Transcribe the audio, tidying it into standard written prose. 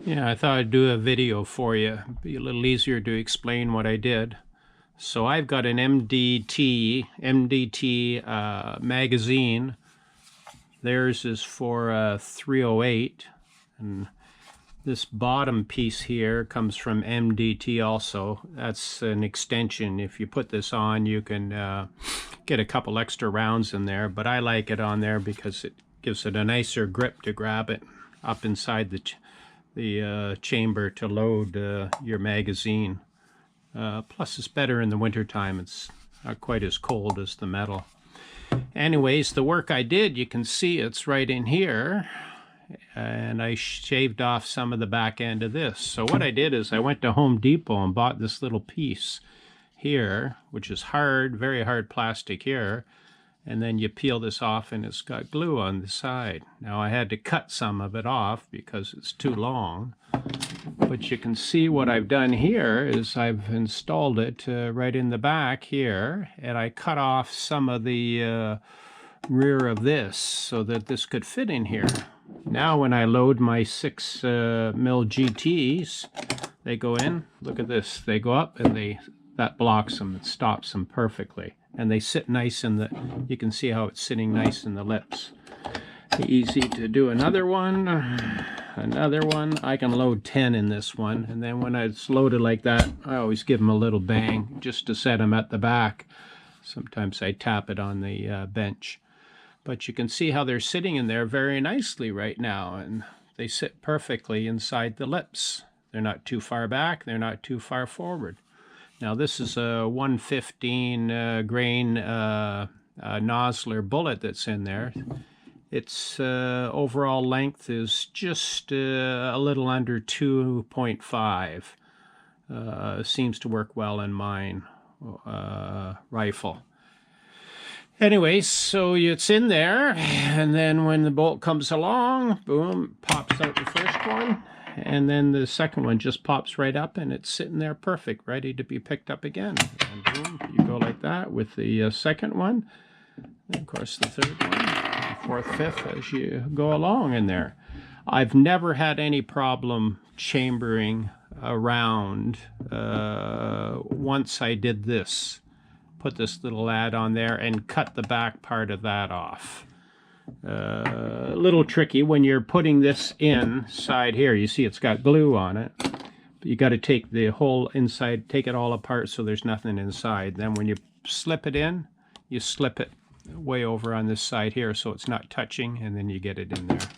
Yeah, I thought I'd do a video for you. Be a little easier to explain what I did. So I've got an MDT magazine. Theirs is for 308, and this bottom piece here comes from MDT also. That's an extension. If you put this on, you can get a couple extra rounds in there, but I like it on there because it gives it a nicer grip to grab it up inside the chamber to load your magazine. Plus it's better in the wintertime. It's not quite as cold as the metal. Anyways, the work I did, you can see it's right in here, and I shaved off some of the back end of this. So what I did is I went to Home Depot and bought this little piece here, which is hard, very hard plastic here, and then you peel this off and it's got glue on the side. Now I had to cut some of it off because it's too long, but you can see what I've done here is I've installed it right in the back here, and I cut off some of the rear of this so that this could fit in here. Now when I load my 6 mil GTs, they go in. Look at this. They go up and that blocks them. It stops them perfectly. And they sit nice in the, you can see how it's sitting nice in the lips. Easy to do another one. I can load 10 in this one, and then when it's loaded like that, I always give them a little bang just to set them at the back. Sometimes I tap it on the bench. But you can see how they're sitting in there very nicely right now, and they sit perfectly inside the lips. They're not too far back, they're not too far forward. Now this is a 115 grain Nosler bullet that's in there. Its overall length is just a little under 2.5. Seems to work well in mine rifle. Anyway, so it's in there, and then when the bolt comes along, boom, pops out the first one, and then the second one just pops right up, and it's sitting there perfect, ready to be picked up again. And boom, you go like that with the second one, and of course the third one, fourth, fifth, as you go along in there. I've never had any problem chambering around once I did this. Put this little add on there and cut the back part of that off. A little tricky when you're putting this inside here. You see it's got glue on it. But you got to take the whole inside, take it all apart so there's nothing inside. Then when you slip it in, you slip it way over on this side here so it's not touching, and then you get it in there.